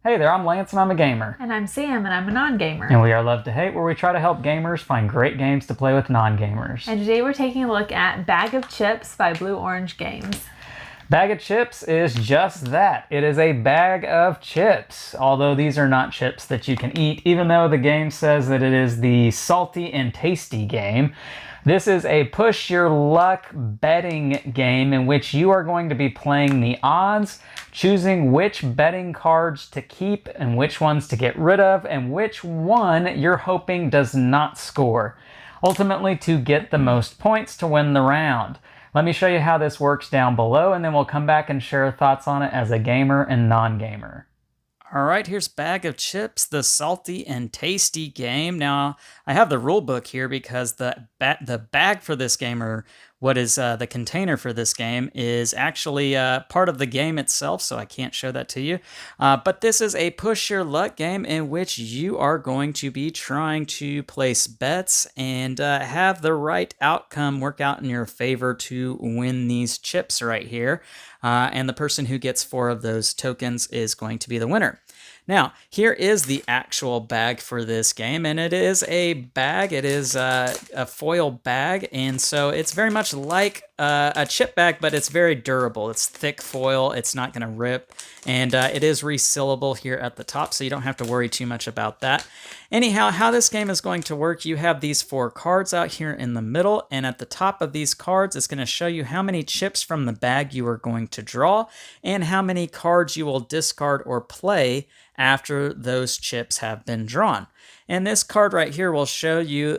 Hey there, I'm Lance and I'm a gamer. And I'm Sam, and I'm a non-gamer. And we are Love to Hate, where we try to help gamers find great games to play with non-gamers. And today we're taking a look at Bag of Chips by Blue Orange Games. Bag of Chips is just that. It is a bag of chips. Although these are not chips that you can eat, even though the game says that it is the salty and tasty game. This is a push your luck betting game in which you are going to be playing the odds, choosing which betting cards to keep and which ones to get rid of, and which one you're hoping does not score. Ultimately, to get the most points to win the round. Let me show you how this works down below, and then we'll come back and share thoughts on it as a gamer and non-gamer. All right, here's Bag of Chips, the salty and tasty game. Now, I have the rule book here because the bag for this game, or what is the container for this game, is actually part of the game itself, so I can't show that to you. But this is a push your luck game in which you are going to be trying to place bets and have the right outcome work out in your favor to win these chips right here. And the person who gets 4 of those tokens is going to be the winner. Now, here is the actual bag for this game, and it is a bag. It is a foil bag, and so it's very much like a chip bag, but it's very durable. It's thick foil. It's not going to rip, and it is resealable here at the top, so you don't have to worry too much about that. Anyhow, how this game is going to work, you have these 4 cards out here in the middle, and at the top of these cards, it's going to show you how many chips from the bag you are going to draw and how many cards you will discard or play after those chips have been drawn. And this card right here will show you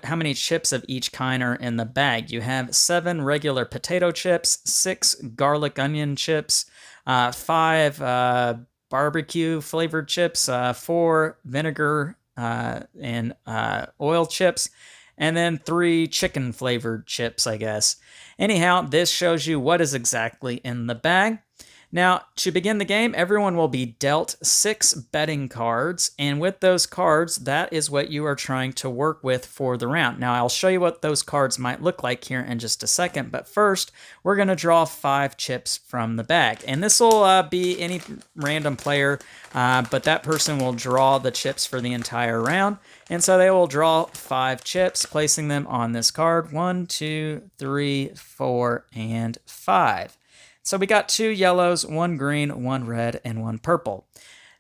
how many chips of each kind are in the bag. You have 7 regular potato chips, 6 garlic onion chips, 5 barbecue flavored chips, 4 vinegar and oil chips, and then 3 chicken flavored chips, I guess. Anyhow, this shows you what is exactly in the bag. Now, to begin the game, everyone will be dealt 6 betting cards, and with those cards, that is what you are trying to work with for the round. Now, I'll show you what those cards might look like here in just a second, but first, we're going to draw 5 chips from the bag. And this will be any random player, but that person will draw the chips for the entire round. And so they will draw 5 chips, placing them on this card. 1, 2, 3, 4, and 5. So we got 2 yellows, 1 green, 1 red, and 1 purple.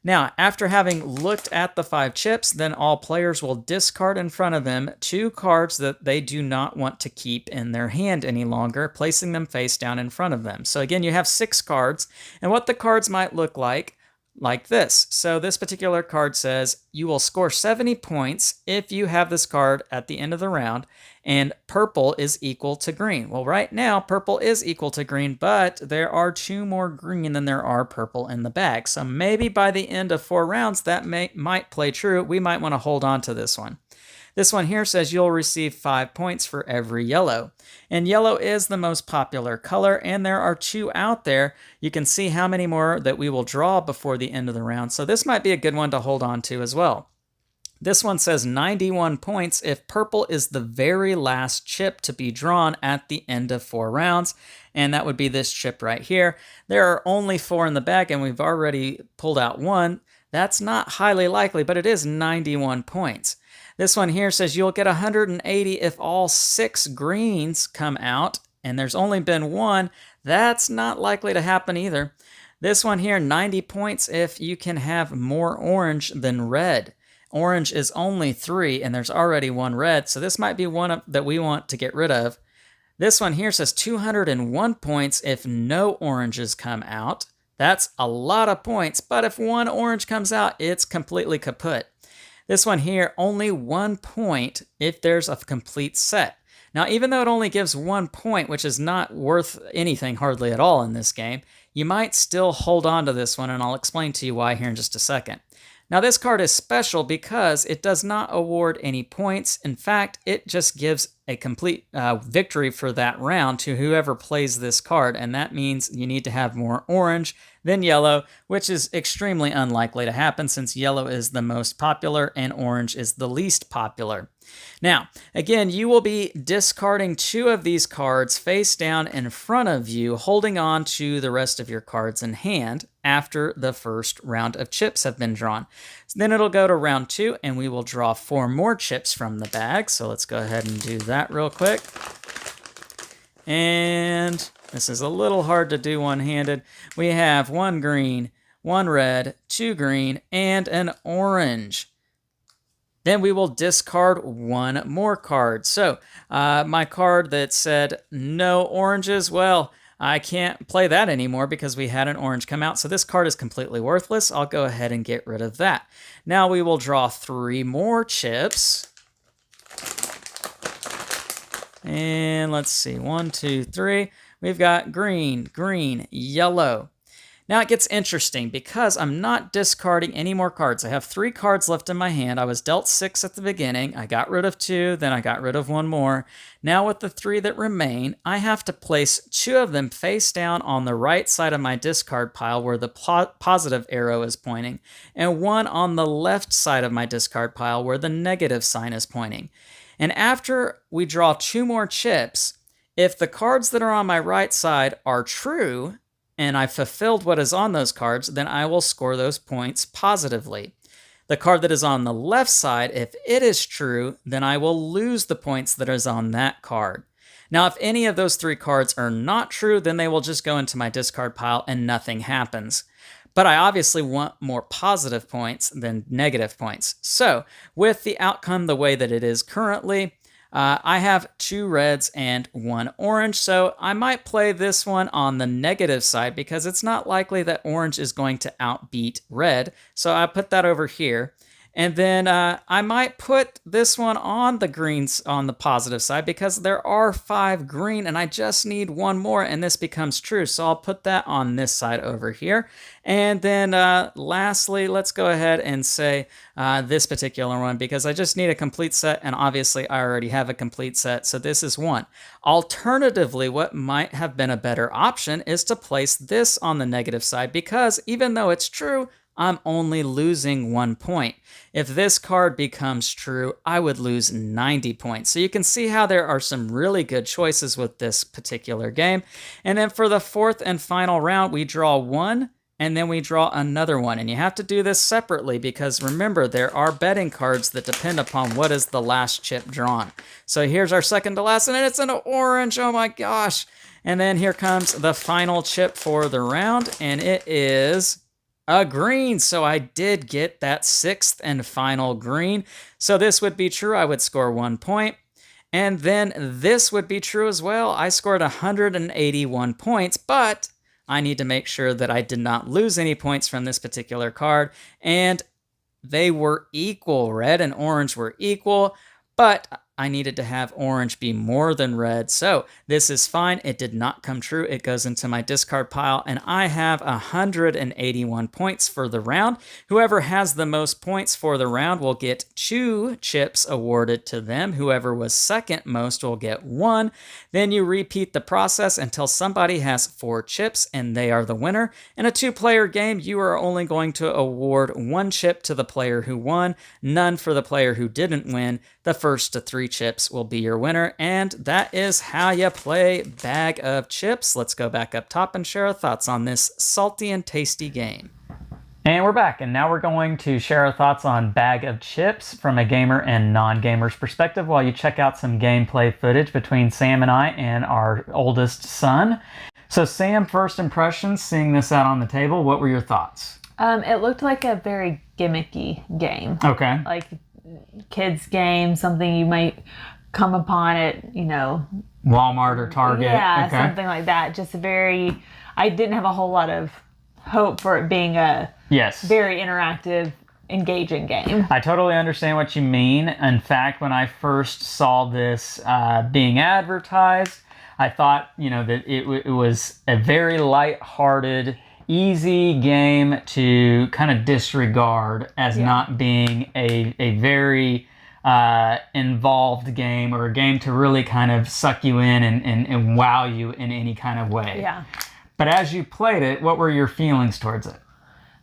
Now, after having looked at the 5 chips, then all players will discard in front of them 2 cards that they do not want to keep in their hand any longer, placing them face down in front of them. So again, you have 6 cards, and what the cards might look like this. So this particular card says you will score 70 points if you have this card at the end of the round, and purple is equal to green. Well, right now, purple is equal to green, but there are 2 more green than there are purple in the bag. So maybe by the end of 4 rounds, that might play true. We might want to hold on to this one. This one here says you'll receive 5 points for every yellow. And yellow is the most popular color, and there are 2 out there. You can see how many more that we will draw before the end of the round. So this might be a good one to hold on to as well. This one says 91 points if purple is the very last chip to be drawn at the end of 4 rounds, and that would be this chip right here. There are only 4 in the bag, and we've already pulled out 1. That's not highly likely, but it is 91 points. This one here says you'll get 180 if all 6 greens come out, and there's only been 1. That's not likely to happen either. This one here, 90 points if you can have more orange than red. Orange is only 3, and there's already 1 red, so this might be one that we want to get rid of. This one here says 201 points if no oranges come out. That's a lot of points, but if 1 orange comes out, it's completely kaput. This one here, only 1 point if there's a complete set. Now, even though it only gives 1 point, which is not worth anything hardly at all in this game, you might still hold on to this one, and I'll explain to you why here in just a second. Now, this card is special because it does not award any points. In fact, it just gives a complete victory for that round to whoever plays this card, and that means you need to have more orange than yellow, which is extremely unlikely to happen since yellow is the most popular and orange is the least popular. Now, again, you will be discarding 2 of these cards face down in front of you, holding on to the rest of your cards in hand after the first round of chips have been drawn. So then it'll go to round 2, and we will draw 4 more chips from the bag. So let's go ahead and do that real quick. And this is a little hard to do one-handed. We have 1 green, 1 red, 2 green, and an orange. Then we will discard 1 more card. So my card that said no oranges, well, I can't play that anymore because we had an orange come out. So this card is completely worthless. I'll go ahead and get rid of that. Now we will draw 3 more chips. And let's see, 1, 2, 3. We've got green, green, yellow. Now it gets interesting because I'm not discarding any more cards. I have 3 cards left in my hand. I was dealt 6 at the beginning. I got rid of 2, then I got rid of 1 more. Now with the 3 that remain, I have to place 2 of them face down on the right side of my discard pile where the positive arrow is pointing, and 1 on the left side of my discard pile where the negative sign is pointing. And after we draw 2 more chips, if the cards that are on my right side are true, and I fulfilled what is on those cards, then I will score those points positively. The card that is on the left side, if it is true, then I will lose the points that is on that card. Now, if any of those 3 cards are not true, then they will just go into my discard pile and nothing happens. But I obviously want more positive points than negative points. So, with the outcome the way that it is currently, I have 2 reds and 1 orange, so I might play this one on the negative side because it's not likely that orange is going to outbeat red. So I put that over here. And then I might put this one on the greens on the positive side because there are 5 green and I just need 1 more and this becomes true. So I'll put that on this side over here. And then lastly, let's go ahead and say this particular one because I just need a complete set and obviously I already have a complete set. So this is 1. Alternatively, what might have been a better option is to place this on the negative side because even though it's true, I'm only losing 1 point. If this card becomes true, I would lose 90 points. So you can see how there are some really good choices with this particular game. And then for the 4th and final round, we draw 1 and then we draw another 1. And you have to do this separately because remember, there are betting cards that depend upon what is the last chip drawn. So here's our second to last, and it's an orange. Oh my gosh. And then here comes the final chip for the round, and it is a green. So I did get that 6th and final green. So this would be true. I would score 1 point. And then this would be true as well. I scored 181 points, but I need to make sure that I did not lose any points from this particular card. And they were equal. Red and orange were equal, but I needed to have orange be more than red. So this is fine. It did not come true. It goes into my discard pile, and I have 181 points for the round. Whoever has the most points for the round will get 2 chips awarded to them. Whoever was second most will get 1. Then you repeat the process until somebody has 4 chips, and they are the winner. In a 2-player game, you are only going to award 1 chip to the player who won, none for the player who didn't win. The first to 3 chips will be your winner, and that is how you play Bag of Chips. Let's go back up top and share our thoughts on this salty and tasty game. And we're back, and now we're going to share our thoughts on Bag of Chips from a gamer and non-gamer's perspective while you check out some gameplay footage between Sam and I and our oldest son. So Sam, first impressions, seeing this out on the table, what were your thoughts? It looked like a very gimmicky game. Okay. Like kids game, something you might come upon at, Walmart or Target. Yeah, okay. Something like that. Just I didn't have a whole lot of hope for it being a very interactive, engaging game. I totally understand what you mean. In fact, when I first saw this being advertised, I thought, that it was a very light-hearted, easy game to kind of disregard as not being a very involved game, or a game to really kind of suck you in and wow you in any kind of way. Yeah. But as you played it, what were your feelings towards it?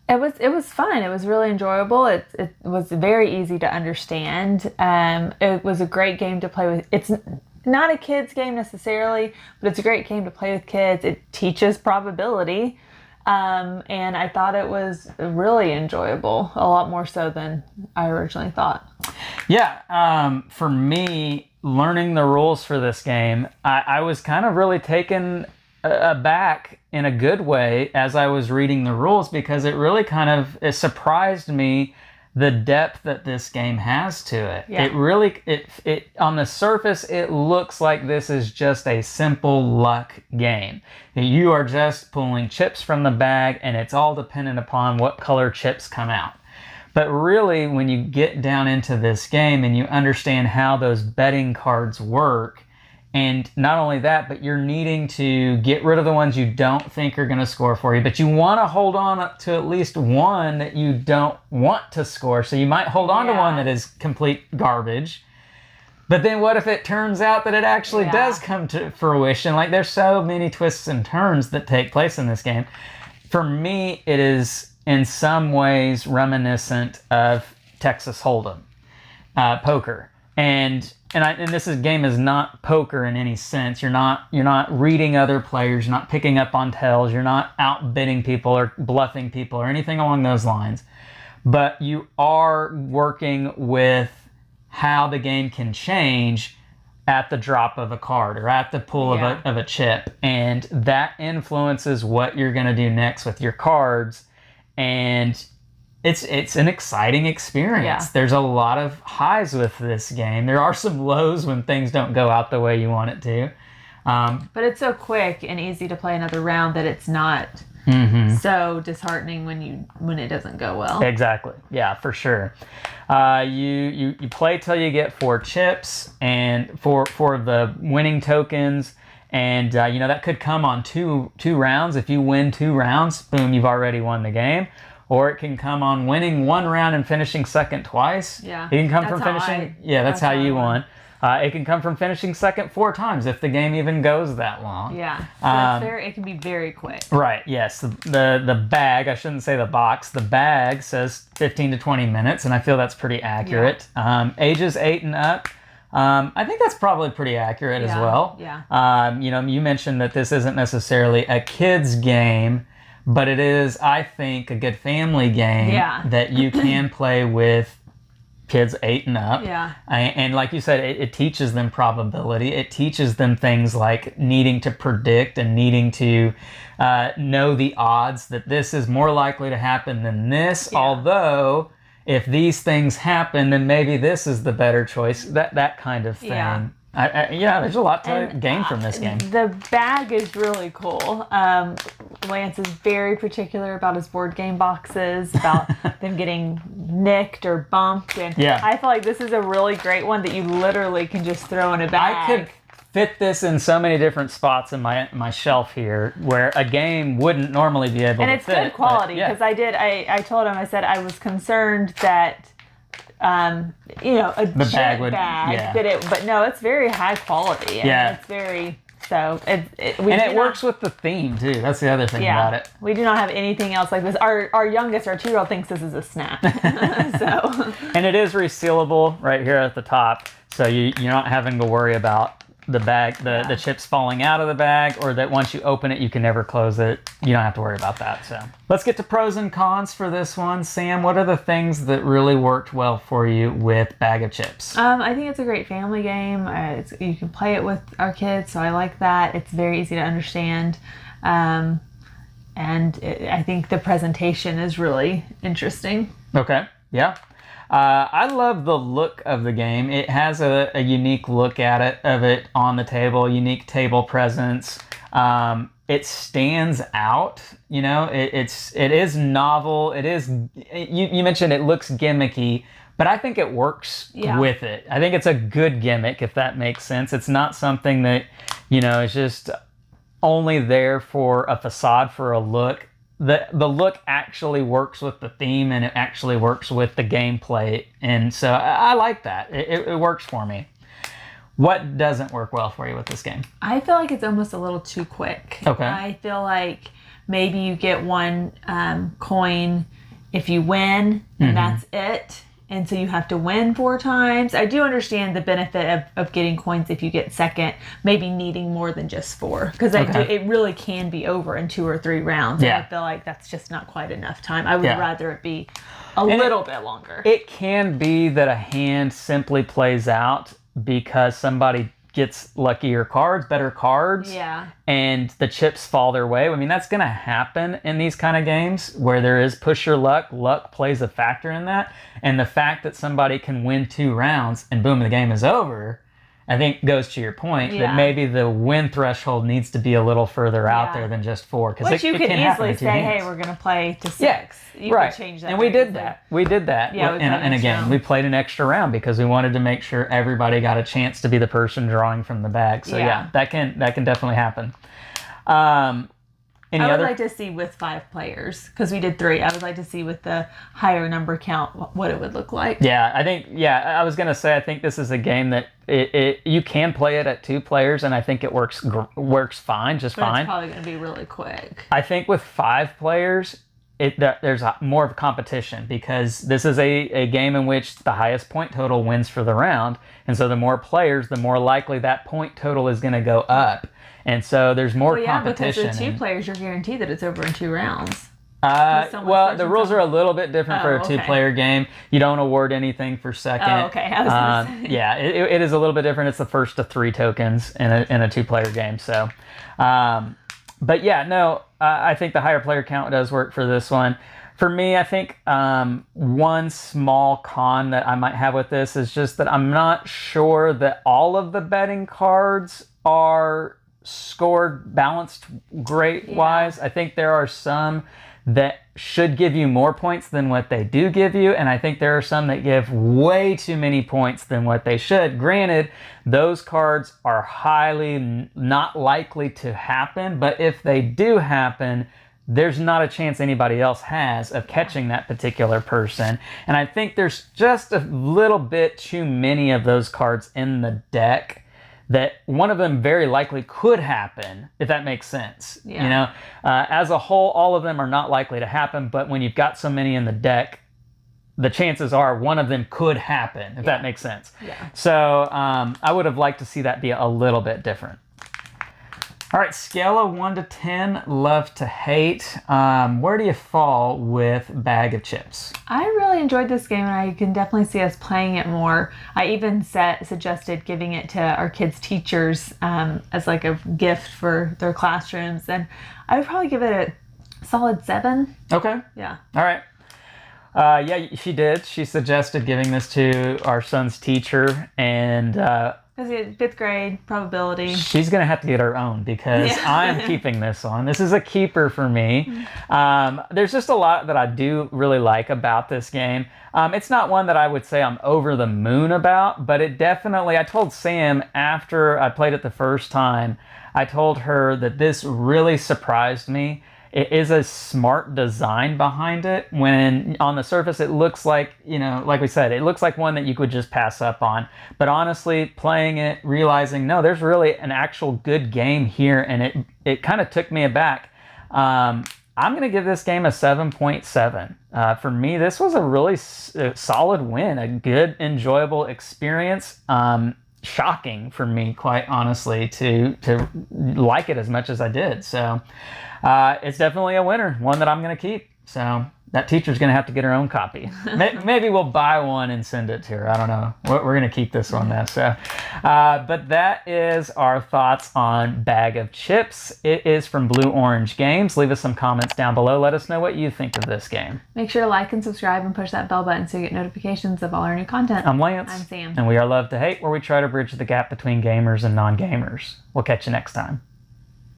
It was fun. It was really enjoyable. It was very easy to understand. It was a great game to play with. It's not a kid's game necessarily, but it's a great game to play with kids. It teaches probability. And I thought it was really enjoyable, a lot more so than I originally thought. Yeah, for me, learning the rules for this game, I was kind of really taken aback in a good way as I was reading the rules, because it really it surprised me the depth that this game has to it. Yeah. It really, it on the surface, it looks like this is just a simple luck game. You are just pulling chips from the bag, and it's all dependent upon what color chips come out. But really, when you get down into this game and you understand how those betting cards work, and not only that, but you're needing to get rid of the ones you don't think are going to score for you, but you want to hold on to at least one that you don't want to score. So you might hold on to one that is complete garbage. But then what if it turns out that it actually does come to fruition? Like, there's so many twists and turns that take place in this game. For me, it is in some ways reminiscent of Texas Hold'em, poker. And this game is not poker in any sense. You're not reading other players. You're not picking up on tells. You're not outbidding people or bluffing people or anything along those lines. But you are working with how the game can change at the drop of a card or at the pull of a chip, and that influences what you're going to do next with your cards. And it's an exciting experience. Yeah. There's a lot of highs with this game. There are some lows when things don't go out the way you want it to. But it's so quick and easy to play another round that it's not so disheartening when it doesn't go well. Exactly. Yeah, for sure. You play till you get 4 chips and for the winning tokens. And that could come on two rounds. If you win 2 rounds, boom, you've already won the game. Or it can come on winning 1 round and finishing second twice. Yeah. It can come from finishing. That's how you won. It can come from finishing second 4 times if the game even goes that long. Yeah. So it can be very quick. Right. Yes. The bag. I shouldn't say the box. The bag says 15 to 20 minutes, and I feel that's pretty accurate. Yeah. Ages 8 and up. I think that's probably pretty accurate as well. Yeah. You mentioned that this isn't necessarily a kid's game, but it is, I think, a good family game that you can play with kids 8 and up. Yeah. And like you said, it teaches them probability. It teaches them things like needing to predict and needing to know the odds that this is more likely to happen than this. Yeah. Although, if these things happen, then maybe this is the better choice. That kind of thing. Yeah. There's a lot to gain from this game. The bag is really cool. Lance is very particular about his board game boxes, about them getting nicked or bumped. And I feel like this is a really great one that you literally can just throw in a bag. I could fit this in so many different spots in my shelf here where a game wouldn't normally be able to fit. And it's good quality, because I told him, I said I was concerned that the bag would, but no, it's very high quality. And it's very, it works with the theme too. That's the other thing about it. We do not have anything else like this. Our youngest, our 2-year-old, thinks this is a snack. And it is resealable right here at the top, so you're not having to worry about the bag, the chips falling out of the bag, or that once you open it you can never close it. You don't have to worry about that. So let's get to pros and cons for this one. Sam, what are the things that really worked well for you with Bag of Chips? I think it's a great family game. You can play it with our kids, so I like that. It's very easy to understand, and I think the presentation is really interesting. Okay. Yeah. I love the look of the game. It has a unique look of it on the table, unique table presence. It stands out. It is novel. It is. You mentioned it looks gimmicky, but I think it works with it. I think it's a good gimmick, if that makes sense. It's not something that is just only there for a facade, for a look. the look actually works with the theme, and it actually works with the gameplay, and so I like that. It works for me. What doesn't work well for you with this game? I feel like it's almost a little too quick. Okay. I feel like maybe you get one coin if you win, and that's it. And so you have to win 4 times. I do understand the benefit of getting coins if you get second, maybe needing more than just 4. Because it really can be over in 2 or 3 rounds. Yeah. And I feel like that's just not quite enough time. I would Yeah. rather it be a little bit longer. It can be that a hand simply plays out because somebody gets luckier cards, better cards, Yeah. and the chips fall their way. I mean, that's going to happen in these kind of games where there is push your luck. Luck plays a factor in that. And the fact that somebody can win 2 rounds and boom, the game is over, I think goes to your point Yeah. that maybe the win threshold needs to be a little further out Yeah. there than just 4. Which you it could can happen easily in 2 say, hands. hey, we're going to play to 6. Yeah, You right. could change that. And we very did easily. that. We did that. Yeah, we played an and extra again, round. we played an extra round because we wanted to make sure everybody got a chance to be the person drawing from the bag. So Yeah. that can definitely happen. Any I would other? like to see with 5 players because we did 3. I would like to see with the higher number count what it would look like. Yeah, I was gonna say I think this is a game that you can play it at 2 players, and I think it works fine, just But fine. it's probably going to be really quick. I think with 5 players, there's more of a competition because this is a game in which the highest point total wins for the round, and so the more players, the more likely that point total is going to go up, and so there's more Well, yeah, competition. because with 2 players, you're guaranteed that it's over in 2 rounds. someone's Well, first the and rules are a someone- little bit different for a Oh, okay. 2-player game. You don't award anything for second. Oh, okay. I was gonna say. Yeah, it is a little bit different. It's the first to 3 tokens in a 2-player game. So, but yeah, no, I think the higher player count does work for this one. For me, I think one small con that I might have with this is just that I'm not sure that all of the betting cards are scored balanced great wise. I think there are some that should give you more points than what they do give you, and I think there are some that give way too many points than what they should. Granted, those cards are highly not likely to happen, but if they do happen, there's not a chance anybody else has of catching that particular person. And I think there's just a little bit too many of those cards in the deck that one of them very likely could happen, if that makes sense. Yeah. You know, as a whole, all of them are not likely to happen, but when you've got so many in the deck, the chances are one of them could happen, if that makes sense. Yeah. So I would have liked to see that be a little bit different. All right, scale of 1 to 10, love to hate. Where do you fall with Bag of Chips? I really enjoyed this game, and I can definitely see us playing it more. I even suggested giving it to our kids' teachers as like a gift for their classrooms, and I would probably give it a solid 7. Okay. Yeah. All right. Yeah, she did. She suggested giving this to our son's teacher, and Because 5th grade probability. she's going to have to get her own because Yeah. I'm keeping this one. This is a keeper for me. There's just a lot that I do really like about this game. It's not one that I would say I'm over the moon about, but it definitely, I told Sam after I played it the first time, I told her that this really surprised me. It is a smart design behind it. When on the surface, it looks like, you know, like we said, it looks like one that you could just pass up on. But honestly, playing it, realizing, no, there's really an actual good game here, and it kind of took me aback. I'm going to give this game a 7.7. For me, this was a really solid win, a good, enjoyable experience. Shocking for me, quite honestly, to like it as much as I did. So it's definitely a winner, one that I'm going to keep. So that teacher's going to have to get her own copy. Maybe we'll buy one and send it to her. I don't know. We're going to keep this one though. So, but that is our thoughts on Bag of Chips. It is from Blue Orange Games. Leave us some comments down below. Let us know what you think of this game. Make sure to like and subscribe and push that bell button so you get notifications of all our new content. I'm Lance. I'm Sam. And we are Love to Hate, where we try to bridge the gap between gamers and non-gamers. We'll catch you next time.